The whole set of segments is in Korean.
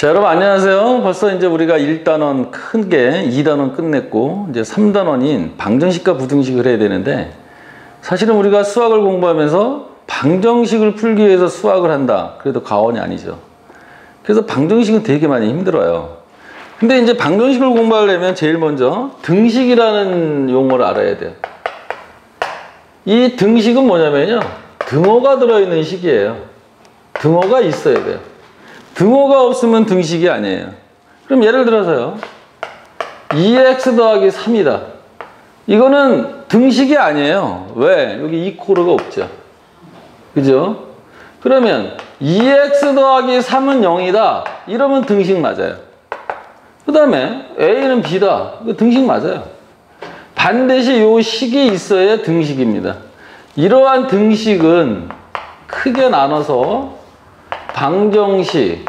자, 여러분 안녕하세요. 벌써 이제 우리가 1단원 큰 게 2단원 끝냈고 이제 3단원인 방정식과 부등식을 해야 되는데, 사실은 우리가 수학을 공부하면서 방정식을 풀기 위해서 수학을 한다, 그래도 과언이 아니죠. 그래서 방정식은 되게 많이 힘들어요. 근데 이제 방정식을 공부하려면 제일 먼저 등식이라는 용어를 알아야 돼요. 이 등식은 뭐냐면요, 등호가 들어있는 식이에요. 등호가 있어야 돼요. 등호가 없으면 등식이 아니에요. 그럼 예를 들어서요, 2x 더하기 3이다. 이거는 등식이 아니에요. 왜? 여기 이 코르가 없죠. 그죠? 그러면 2x 더하기 3은 0이다. 이러면 등식 맞아요. 그 다음에 a는 b다. 이거 등식 맞아요. 반드시 요 식이 있어야 등식입니다. 이러한 등식은 크게 나눠서 방정식,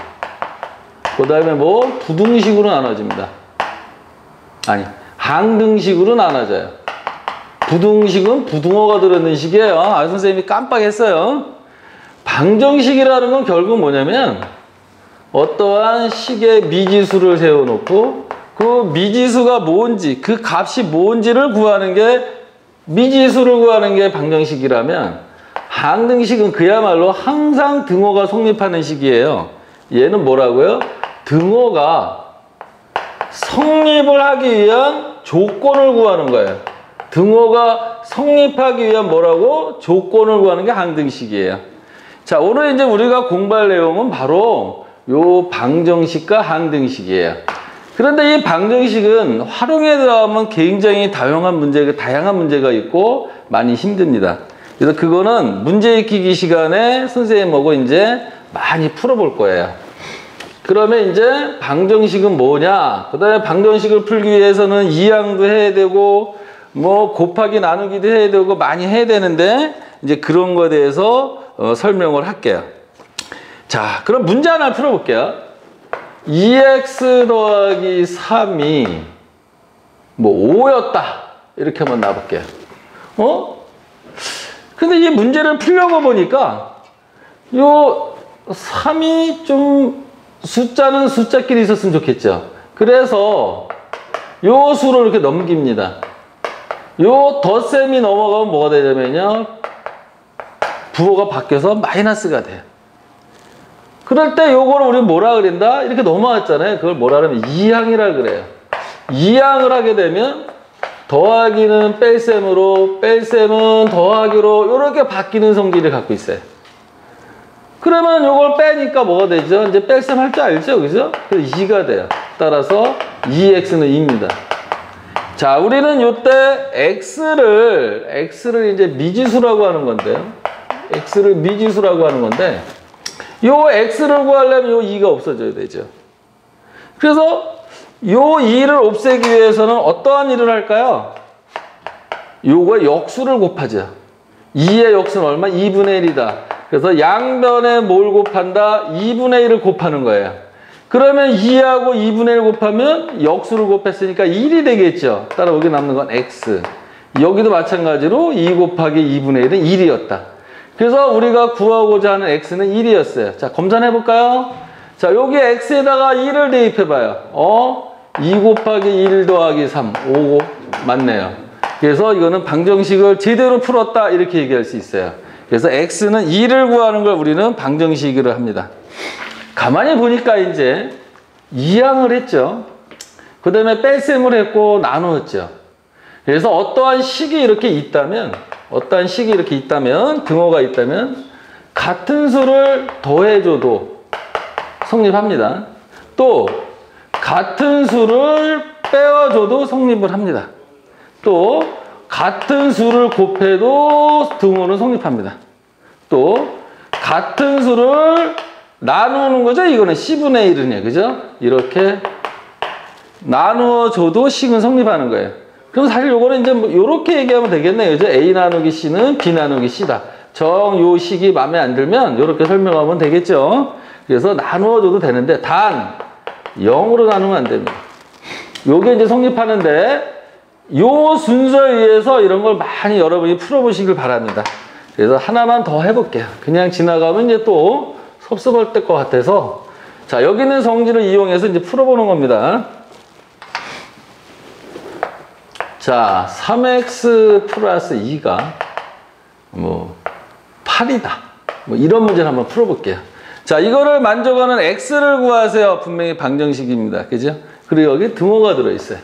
그 다음에 뭐 부등식으로 나눠집니다. 아니, 항등식으로 나눠져요. 부등식은 부등호가 들어있는 식이에요. 아, 선생님이 깜빡했어요. 방정식이라는 건 결국 뭐냐면, 어떠한 식의 미지수를 세워놓고 그 미지수가 뭔지, 그 값이 뭔지를 구하는 게, 미지수를 구하는 게 방정식이라면, 항등식은 그야말로 항상 등호가 성립하는 식이에요. 얘는 뭐라고요? 등호가 성립을 하기 위한 조건을 구하는 거예요. 등호가 성립하기 위한 뭐라고? 조건을 구하는 게 항등식이에요. 자, 오늘 이제 우리가 공부할 내용은 바로 요 방정식과 항등식이에요. 그런데 이 방정식은 활용에 들어가면 굉장히 다양한 문제가 있고 많이 힘듭니다. 그래서 그거는 문제 익히기 시간에 선생님하고 이제 많이 풀어볼 거예요. 그러면 이제 방정식은 뭐냐? 그 다음에 방정식을 풀기 위해서는 이항도 해야 되고, 뭐 곱하기 나누기도 해야 되고, 많이 해야 되는데, 이제 그런 거에 대해서 설명을 할게요. 자, 그럼 문제 하나 풀어볼게요. 2x 더하기 3이 뭐 5였다. 이렇게 한번 놔볼게요. 근데 이 문제를 풀려고 보니까 요 3이 좀 숫자는 숫자끼리 있었으면 좋겠죠. 그래서 요 수를 이렇게 넘깁니다. 요 덧셈이 넘어가면 뭐가 되냐면요, 부호가 바뀌어서 마이너스가 돼요. 그럴 때 요거를 우리 뭐라 그린다? 이렇게 넘어갔잖아요. 그걸 뭐라 그러면 이항이라 그래요. 이항을 하게 되면 더하기는 뺄셈으로, 뺄셈은 더하기로 이렇게 바뀌는 성질을 갖고 있어요. 그러면 이걸 빼니까 뭐가 되죠? 이제 뺄셈 할 줄 알죠? 그죠? 그래서 2가 돼요. 따라서 2x는 2입니다. 자, 우리는 이때 x를 이제 미지수라고 하는 건데요. x를 미지수라고 하는 건데, 요 x를 구하려면 요 2가 없어져야 되죠. 그래서 요 2를 없애기 위해서는 어떠한 일을 할까요? 요거 역수를 곱하죠. 2의 역수는 얼마? 2분의 1이다. 그래서 양변에 뭘 곱한다? 2분의 1을 곱하는 거예요. 그러면 2하고 2분의 1 곱하면 역수를 곱했으니까 1이 되겠죠. 따라 여기 남는 건 x. 여기도 마찬가지로 2 곱하기 2분의 1은 1이었다. 그래서 우리가 구하고자 하는 x는 1이었어요. 자, 검산해 볼까요? 자, 여기 x에다가 1을 대입해봐요. 2 곱하기 1 더하기 3, 5 맞네요. 그래서 이거는 방정식을 제대로 풀었다, 이렇게 얘기할 수 있어요. 그래서 x는 2를 구하는 걸 우리는 방정식으로 합니다. 가만히 보니까 이제 이항을 했죠. 그 다음에 뺄셈을 했고 나누었죠. 그래서 어떠한 식이 이렇게 있다면, 등호가 있다면 같은 수를 더해줘도 성립합니다. 또 같은 수를 빼어줘도 성립을 합니다. 또 같은 수를 곱해도 등호는 성립합니다. 또 같은 수를 나누는 거죠. 이거는 C분의 1이네요. 그죠? 이렇게 나누어줘도 식은 성립하는 거예요. 그럼 사실 요거는 이제 뭐 요렇게 얘기하면 되겠네요. 그죠? A 나누기 C는 B 나누기 C다. 요 식이 마음에 안 들면 요렇게 설명하면 되겠죠. 그래서 나누어줘도 되는데, 단 0으로 나누면 안 됩니다. 요게 이제 성립하는데, 요 순서에 의해서 이런 걸 많이 여러분이 풀어보시길 바랍니다. 그래서 하나만 더 해볼게요. 그냥 지나가면 이제 또 섭섭할 것 같아서 자, 여기 있는 성질을 이용해서 이제 풀어보는 겁니다. 자, 3x 플러스 2가 뭐 8이다. 뭐 이런 문제를 한번 풀어볼게요. 자, 이거를 만족하는 x를 구하세요. 분명히 방정식입니다. 그죠? 그리고 여기 등호가 들어있어요.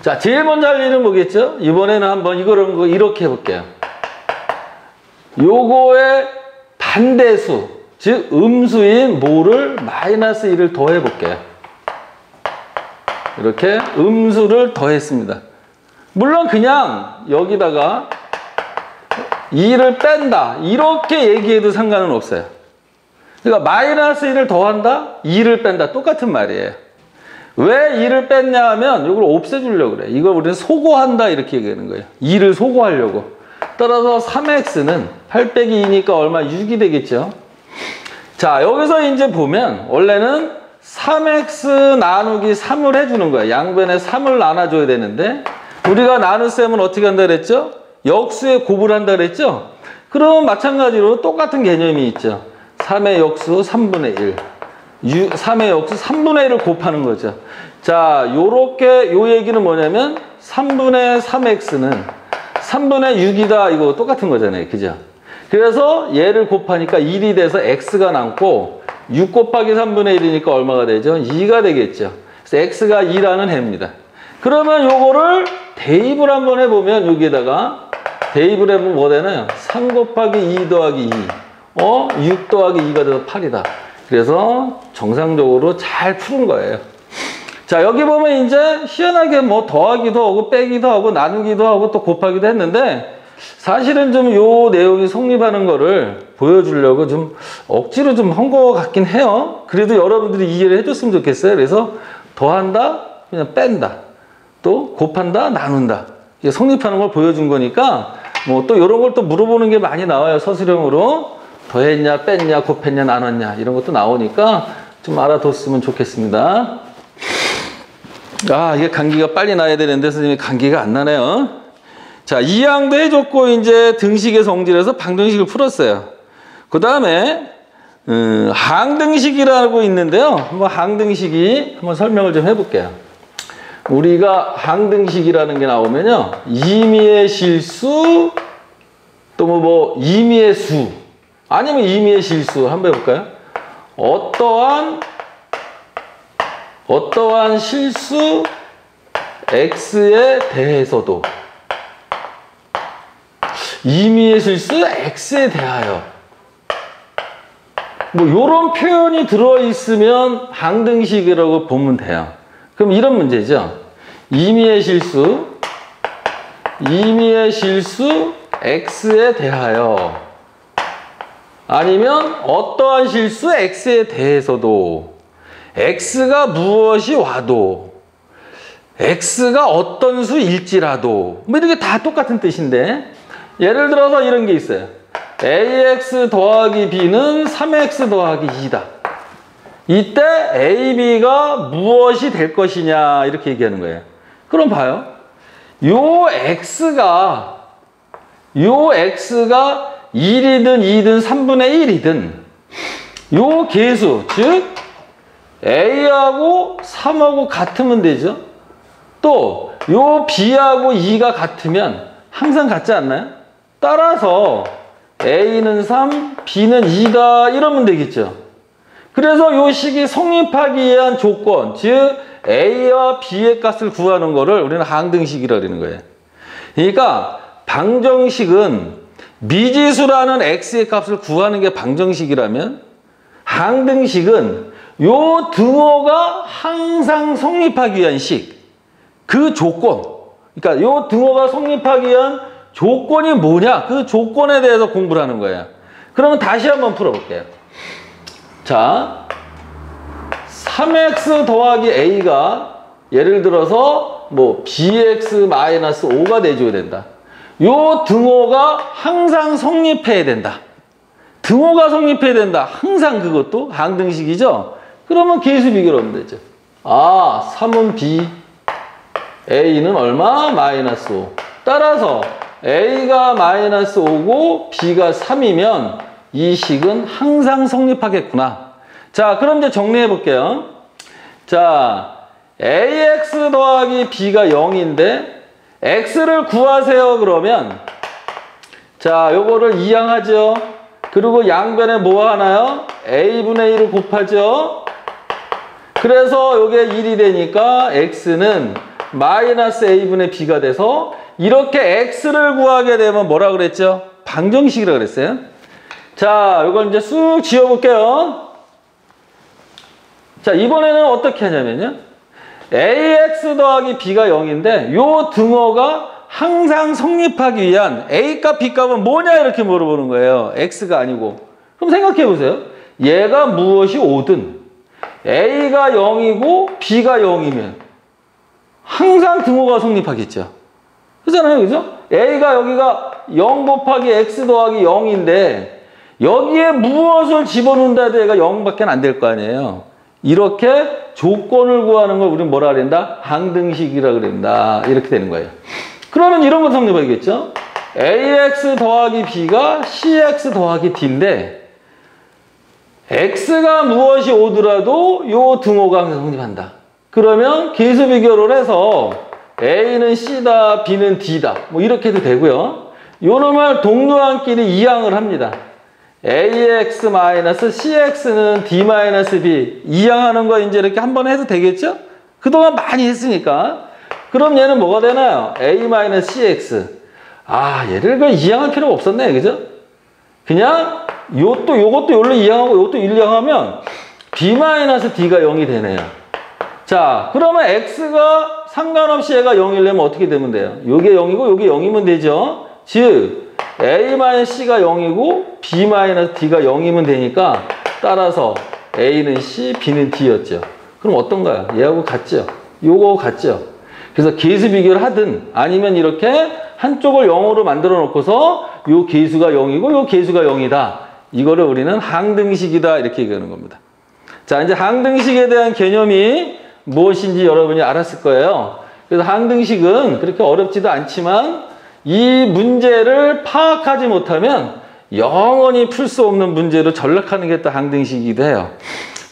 자, 제일 먼저 할 일은 뭐겠죠? 이번에는 한번 이거를 이렇게 해볼게요. 요거의 반대수, 즉 음수인 모를 마이너스 1을 더해볼게요. 이렇게 음수를 더했습니다. 물론 그냥 여기다가 2를 뺀다 이렇게 얘기해도 상관은 없어요. 그러니까 마이너스 1을 더한다, 2를 뺀다 똑같은 말이에요. 왜 2를 뺐냐 하면 이걸 없애주려고 그래. 이걸 우리는 소거한다 이렇게 얘기하는 거예요. 2를 소거하려고. 따라서 3x는 8 빼기 2니까 얼마? 6이 되겠죠. 자, 여기서 이제 보면 원래는 3x 나누기 3을 해주는 거예요. 양변에 3을 나눠줘야 되는데 우리가 나눗셈은 어떻게 한다 그랬죠? 역수에 곱을 한다 그랬죠? 그럼 마찬가지로 똑같은 개념이 있죠. 3의 역수 3분의 1. 3의 역수 3분의 1을 곱하는 거죠. 자, 요렇게 요 얘기는 뭐냐면 3분의 3x는 3분의 6이다. 이거 똑같은 거잖아요. 그죠? 그래서 얘를 곱하니까 1이 돼서 x가 남고 6 곱하기 3분의 1이니까 얼마가 되죠? 2가 되겠죠. 그래서 x가 2라는 해입니다. 그러면 요거를 대입을 한번 해보면 여기에다가 대입을 해보면 뭐 되나요? 3 곱하기 2 더하기 2 6 더하기 2가 돼서 8이다. 그래서 정상적으로 잘 푸는 거예요. 자, 여기 보면 이제 희한하게 뭐 더하기도 하고 빼기도 하고 나누기도 하고 또 곱하기도 했는데 사실은 좀 요 내용이 성립하는 거를 보여주려고 좀 억지로 좀 한 거 같긴 해요. 그래도 여러분들이 이해를 해줬으면 좋겠어요. 그래서 더한다, 그냥 뺀다. 또 곱한다, 나눈다. 이게 성립하는 걸 보여준 거니까 뭐 또 이런 걸 또 물어보는 게 많이 나와요. 서술형으로. 더했냐, 뺐냐, 곱했냐, 나눴냐 이런 것도 나오니까 좀 알아뒀으면 좋겠습니다. 아, 이게 감기가 빨리 나야 되는데 선생님이 감기가 안 나네요. 자, 이항도 해줬고 이제 등식의 성질에서 방정식을 풀었어요. 그 다음에 항등식이라고 있는데요. 한번 항등식이 한번 설명을 좀 해볼게요. 우리가 항등식이라는 게 나오면요, 임의의 실수 또 뭐 임의의 수 아니면 임의의 실수 한번 해볼까요? 어떠한 실수 x에 대해서도 임의의 실수 x에 대하여 뭐 요런 표현이 들어있으면 항등식이라고 보면 돼요. 그럼 이런 문제죠. 임의의 실수 x에 대하여 아니면 어떠한 실수 x에 대해서도 x가 무엇이 와도 x가 어떤 수일지라도 뭐 이렇게 다 똑같은 뜻인데 예를 들어서 이런 게 있어요. ax 더하기 b는 3x 더하기 2다. 이때 a, b가 무엇이 될 것이냐 이렇게 얘기하는 거예요. 그럼 봐요. 요 x가 1이든 2든 3분의 1이든 요 계수, 즉 a하고 3하고 같으면 되죠. 또 요 b하고 2가 같으면 항상 같지 않나요? 따라서 a는 3, b는 2다 이러면 되겠죠. 그래서 요 식이 성립하기 위한 조건, 즉 a와 b의 값을 구하는 거를 우리는 항등식이라고 그러는 거예요. 그러니까 방정식은 미지수라는 x의 값을 구하는 게 방정식이라면 항등식은 요 등호가 항상 성립하기 위한 식, 그 조건, 그러니까 요 등호가 성립하기 위한 조건이 뭐냐, 그 조건에 대해서 공부를 하는 거예요. 그러면 다시 한번 풀어볼게요. 자, 3x 더하기 a가 예를 들어서 뭐 bx-5가 돼줘야 된다. 요 등호가 항상 성립해야 된다. 등호가 성립해야 된다. 항상 그것도 항등식이죠. 그러면 계수 비교를 하면 되죠. 아, 3은 b, a는 얼마? -5. 따라서 a가 -5고 b가 3이면 이 식은 항상 성립하겠구나. 자, 그럼 이제 정리해 볼게요. 자, ax 더하기 b가 0인데 x를 구하세요 그러면 자, 요거를 이항하죠. 그리고 양변에 뭐 하나요? a분의 1을 곱하죠. 그래서 요게 1이 되니까 x는 마이너스 a분의 b가 돼서 이렇게 x를 구하게 되면 뭐라 그랬죠? 방정식이라 그랬어요. 자, 요걸 이제 쑥 지워볼게요. 자, 이번에는 어떻게 하냐면요. ax 더하기 b가 0인데 요 등호가 항상 성립하기 위한 a값 b값은 뭐냐 이렇게 물어보는 거예요. x가 아니고. 그럼 생각해 보세요. 얘가 무엇이 5든 a가 0이고 b가 0이면 항상 등호가 성립하겠죠. 그렇잖아요. 그죠? a가 여기가 0 곱하기 x 더하기 0인데 여기에 무엇을 집어넣는다 해도 얘가 0밖에 안 될 거 아니에요. 이렇게 조건을 구하는 걸 우리는 뭐라 그런다? 항등식이라 그런다. 이렇게 되는 거예요. 그러면 이런 거 성립하겠죠? ax 더하기 b가 cx 더하기 d인데 x가 무엇이 오더라도 요 등호가 항상 성립한다. 그러면 계수 비교를 해서 a는 c다, b는 d다. 뭐 이렇게 해도 되고요. 요놈을 동료한끼리 이항을 합니다. ax-cx는 d-b 이항하는 거 이제 이렇게 한번 해도 되겠죠? 그동안 많이 했으니까. 그럼 얘는 뭐가 되나요? a-cx. 아, 얘를 그 이항할 필요가 없었네. 그죠? 그냥 요것도 요걸로 이항하고 요것도 이항하면 b-d가 0이 되네요. 자, 그러면 x가 상관없이 얘가 0이려면 어떻게 되면 돼요? 요게 0이고 요게 0이면 되죠? 즉 a-c가 0이고 b-d가 0이면 되니까 따라서 a는 c, b는 d였죠. 그럼 어떤가요? 얘하고 같죠? 요거 같죠? 그래서 계수 비교를 하든 아니면 이렇게 한쪽을 0으로 만들어 놓고서 요 계수가 0이고 요 계수가 0이다. 이거를 우리는 항등식이다 이렇게 얘기하는 겁니다. 자, 이제 항등식에 대한 개념이 무엇인지 여러분이 알았을 거예요. 그래서 항등식은 그렇게 어렵지도 않지만 이 문제를 파악하지 못하면 영원히 풀 수 없는 문제로 전락하는 게 또 항등식이기도 해요.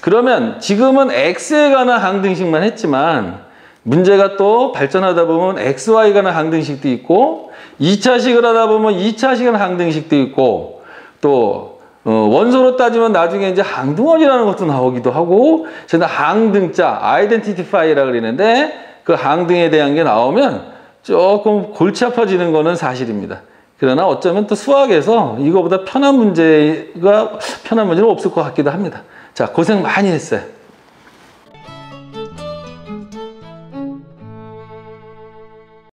그러면 지금은 x에 관한 항등식만 했지만 문제가 또 발전하다 보면 xy에 관한 항등식도 있고 2차식을 하다 보면 2차식에 관한 항등식도 있고 또 원소로 따지면 나중에 이제 항등원이라는 것도 나오기도 하고 저는 항등자, 아이덴티티파이라고 그러는데 그 항등에 대한 게 나오면 조금 골치 아파지는 거는 사실입니다. 그러나 어쩌면 또 수학에서 이거보다 편한 문제는 없을 것 같기도 합니다. 자, 고생 많이 했어요.